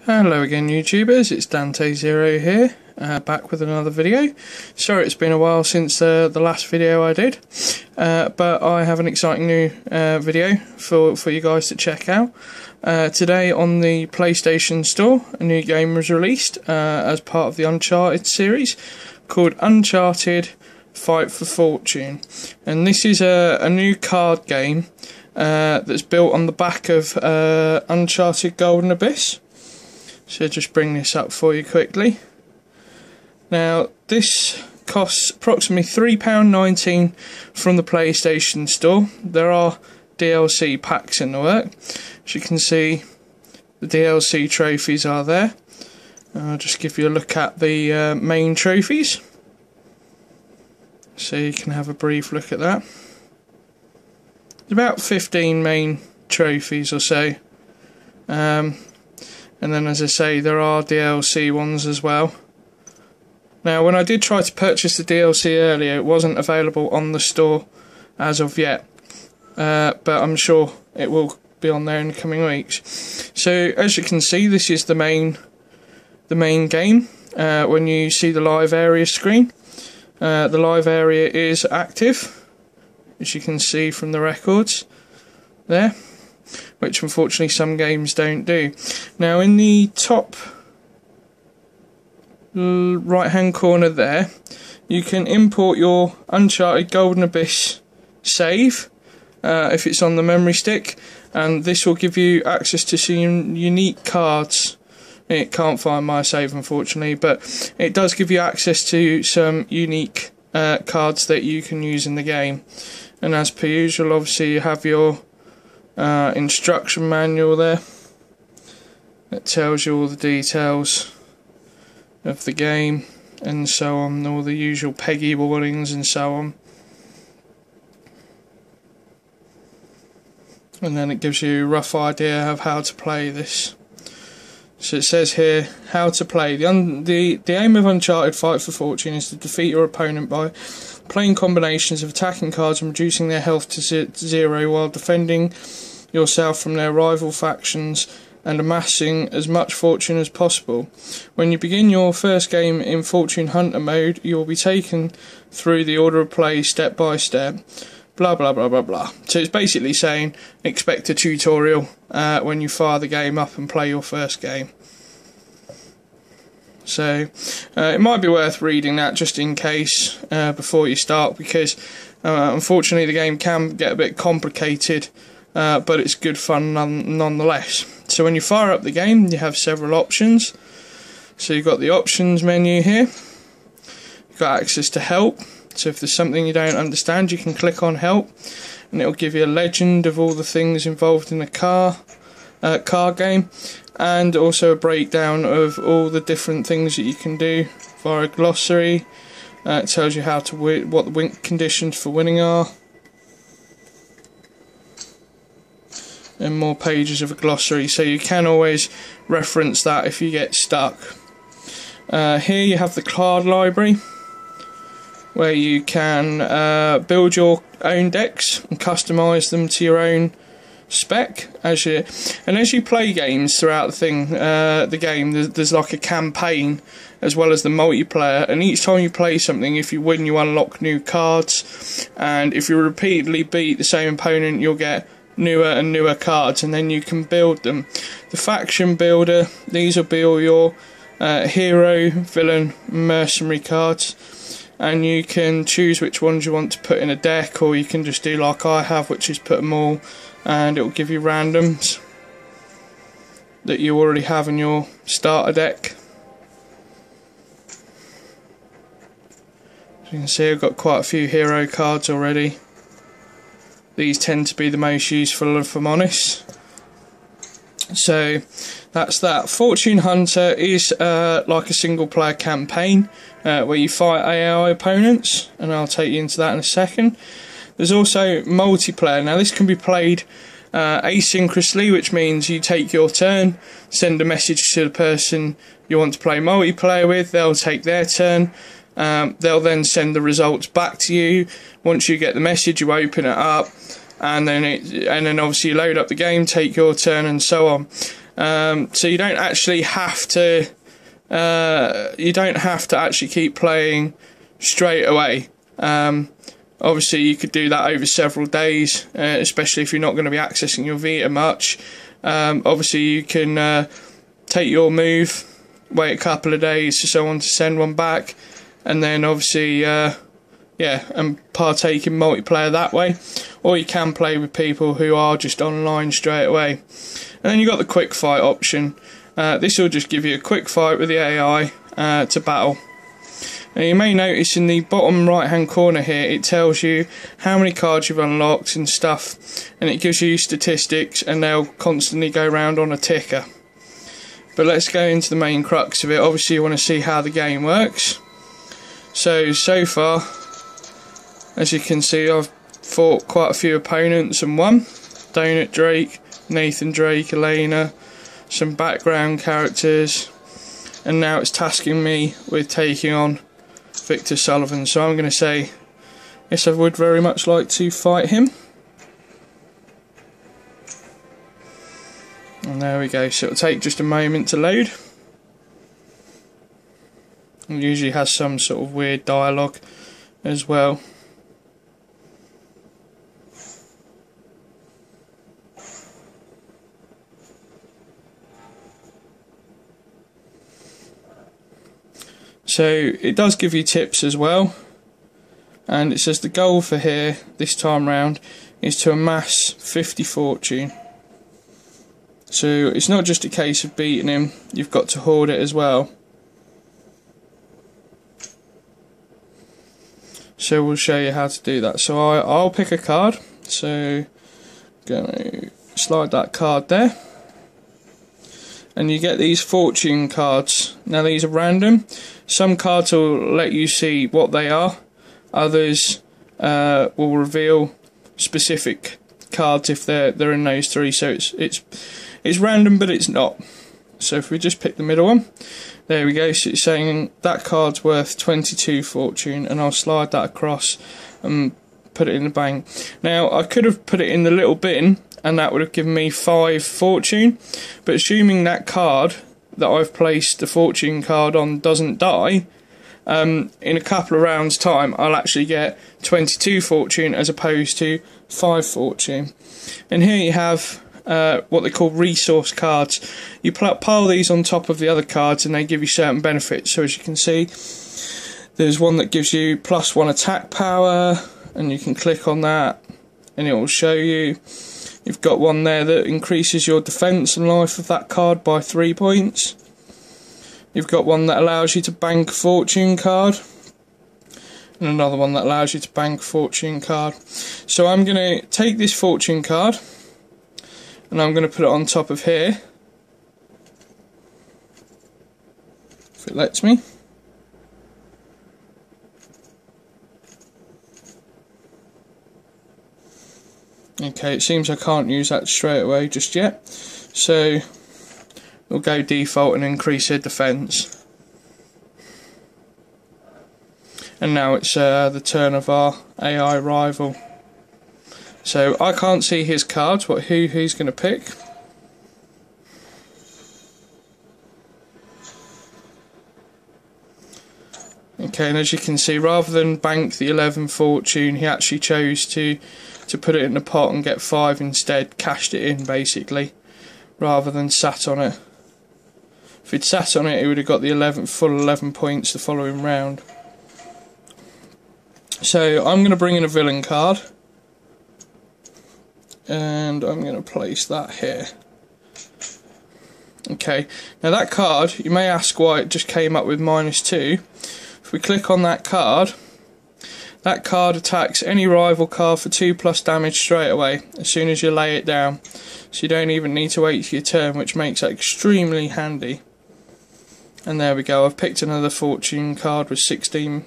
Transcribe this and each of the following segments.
Hello again YouTubers, it's Dante0 here, back with another video. Sorry it's been a while since the last video I did, but I have an exciting new video for you guys to check out. Today on the PlayStation Store, a new game was released as part of the Uncharted series called Uncharted Fight for Fortune. And this is a new card game that's built on the back of Uncharted Golden Abyss. So just bring this up for you quickly. Now this costs approximately £3.19 from the PlayStation Store. There are DLC packs in the work. As you can see, the DLC trophies are there. I'll just give you a look at the main trophies, so you can have a brief look at that. There's about 15 main trophies or so. And then, as I say, there are DLC ones as well. Now, when I did try to purchase the DLC earlier, it wasn't available on the store as of yet. But I'm sure it will be on there in the coming weeks. So, as you can see, this is the main game. When you see the live area screen, the live area is active, as you can see from the records there, which unfortunately some games don't do. Now in the top right hand corner there, you can import your Uncharted Golden Abyss save if it's on the memory stick, and this will give you access to some unique cards. It can't find my save unfortunately, but it does give you access to some unique cards that you can use in the game. And as per usual, obviously you have your instruction manual there that tells you all the details of the game and so on, all the usual PEGI warnings and so on. And then it gives you a rough idea of how to play this. So it says here how to play. The aim of Uncharted Fight for Fortune is to defeat your opponent by playing combinations of attacking cards and reducing their health to zero while defending yourself from their rival factions and amassing as much fortune as possible. When you begin your first game in Fortune Hunter mode, you will be taken through the order of play step by step. Blah blah blah blah blah. So it's basically saying expect a tutorial when you fire the game up and play your first game. So it might be worth reading that just in case before you start, because unfortunately the game can get a bit complicated, but it's good fun nonetheless. So when you fire up the game, you have several options. So you've got the options menu here. You've got access to help. So if there's something you don't understand, you can click on help, and it'll give you a legend of all the things involved in the car game, and also a breakdown of all the different things that you can do via a glossary. It tells you how to what the win conditions for winning are, and more pages of a glossary, so you can always reference that if you get stuck. Here you have the card library, where you can build your own decks and customise them to your own spec. As you play games throughout the game, there's like a campaign as well as the multiplayer, and each time you play something, if you win, you unlock new cards, and if you repeatedly beat the same opponent, you'll get newer and newer cards, and then you can build them. The faction builder, these will be all your hero, villain, mercenary cards, and you can choose which ones you want to put in a deck, or you can just do like I have, which is put them all, and it will give you randoms that you already have in your starter deck. As you can see, I've got quite a few hero cards already. These tend to be the most useful, if I'm honest. So that's that. Fortune Hunter is like a single player campaign where you fight AI opponents, and I'll take you into that in a second. There's also multiplayer. Now this can be played asynchronously, which means you take your turn, send a message to the person you want to play multiplayer with, they'll take their turn, they'll then send the results back to you. Once you get the message, you open it up, and then obviously you load up the game, take your turn, and so on. So you don't actually have to. You don't have to actually keep playing straight away. Obviously, you could do that over several days, especially if you're not going to be accessing your Vita much. Obviously, you can take your move, wait a couple of days for someone to send one back, and then obviously, and partake in multiplayer that way. Or you can play with people who are just online straight away. And then you've got the quick fight option. This will just give you a quick fight with the AI to battle. Now you may notice in the bottom right hand corner here it tells you how many cards you've unlocked and stuff, and it gives you statistics, and they'll constantly go round on a ticker. But let's go into the main crux of it. Obviously you want to see how the game works. So far, as you can see, I've fought quite a few opponents and won. Donut Drake, Nathan Drake, Elena, some background characters, and now it's tasking me with taking on Victor Sullivan. So I'm going to say, yes, I would very much like to fight him. And there we go, so it'll take just a moment to load. It usually has some sort of weird dialogue as well. So it does give you tips as well, and it says the goal for here this time round is to amass 50 fortune. So it's not just a case of beating him, you've got to hoard it as well. So we'll show you how to do that. So I'll pick a card, so going to slide that card there. And you get these fortune cards. Now these are random. Some cards will let you see what they are. Others will reveal specific cards if they're in those three. So it's random, but it's not. So if we just pick the middle one, there we go. So it's saying that card's worth 22 fortune, and I'll slide that across and put it in the bank. Now I could have put it in the little bin, and that would have given me 5 fortune, but assuming that card that I've placed the fortune card on doesn't die, in a couple of rounds time I'll actually get 22 fortune as opposed to 5 fortune. And here you have what they call resource cards. You pile these on top of the other cards and they give you certain benefits. So as you can see, there's one that gives you +1 attack power, and you can click on that and it will show you. You've got one there that increases your defense and life of that card by 3 points. You've got one that allows you to bank a fortune card, and another one that allows you to bank a fortune card. So I'm going to take this fortune card and I'm going to put it on top of here, if it lets me. Okay, it seems I can't use that straight away just yet, so we'll go default and increase her defense. And now it's the turn of our AI rival. So I can't see his cards, who he's going to pick. Okay, and as you can see, rather than bank the 11 fortune, he actually chose to put it in the pot and get 5 instead, cashed it in basically, rather than sat on it. If he'd sat on it, he would have got the full 11 points the following round. So I'm going to bring in a villain card, and I'm going to place that here. Okay, now that card, you may ask why it just came up with -2. If we click on that card attacks any rival card for 2+ damage straight away, as soon as you lay it down. So you don't even need to wait for your turn, which makes that extremely handy. And there we go, I've picked another fortune card with 16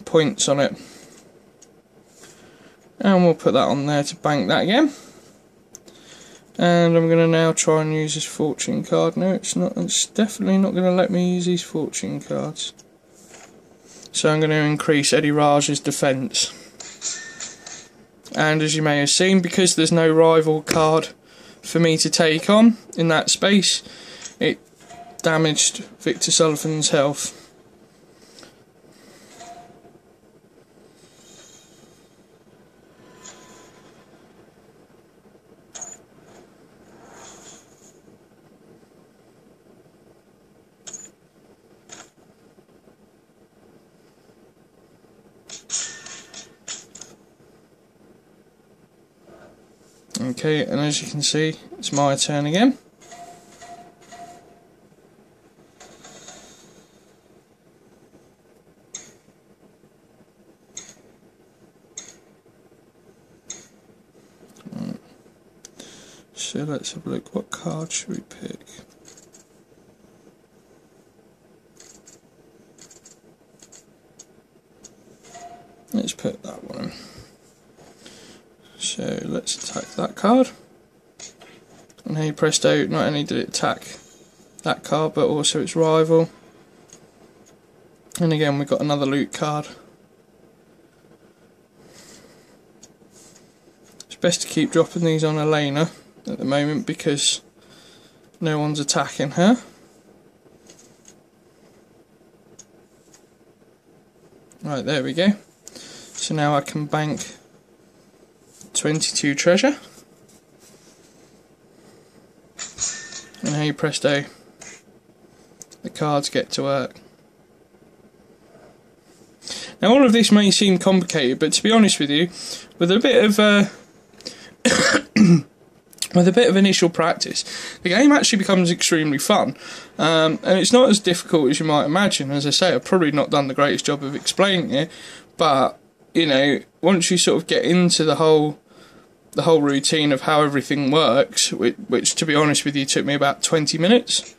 points on it. And we'll put that on there to bank that again. And I'm going to now try and use this fortune card. No, it's definitely not going to let me use these fortune cards. So I'm going to increase Eddie Raj's defense. And as you may have seen, because there's no rival card for me to take on in that space, it damaged Victor Sullivan's health. Okay, and as you can see, it's my turn again. So let's have a look, what card should we pick? Let's pick that one. So let's attack that card. And hey presto, not only did it attack that card but also its rival. And again we've got another loot card. It's best to keep dropping these on Elena at the moment because no one's attacking her. Right, there we go. So now I can bank 22 treasure. And hey presto, the cards get to work. Now all of this may seem complicated, but to be honest with you, with a bit of with a bit of initial practice, the game actually becomes extremely fun, and it's not as difficult as you might imagine. As I say, I've probably not done the greatest job of explaining it, but you know, once you sort of get into the whole routine of how everything works, which to be honest with you took me about 20 minutes,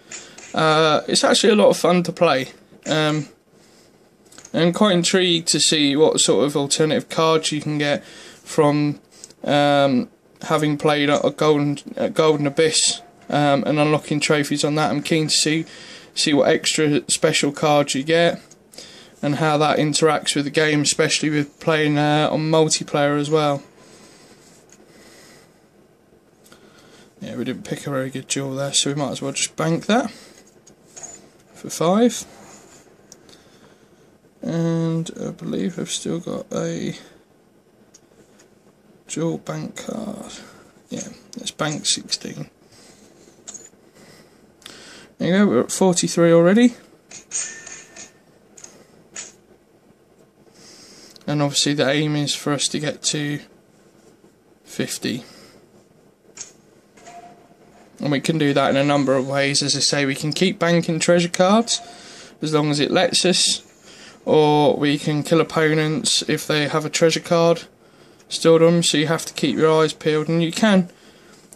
it's actually a lot of fun to play. I'm quite intrigued to see what sort of alternative cards you can get from having played at Golden Abyss and unlocking trophies on that. I'm keen to see what extra special cards you get and how that interacts with the game, especially with playing on multiplayer as well. Yeah, we didn't pick a very good jewel there, so we might as well just bank that for 5. And I believe I've still got a jewel bank card. Yeah, let's bank 16. There you go, we're at 43 already. And obviously the aim is for us to get to 50. And we can do that in a number of ways. As I say, we can keep banking treasure cards as long as it lets us, or we can kill opponents if they have a treasure card stored on them, so you have to keep your eyes peeled, and you can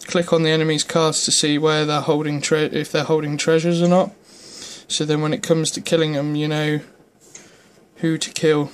click on the enemy's cards to see where they're holding if they're holding treasures or not, so then when it comes to killing them you know who to kill.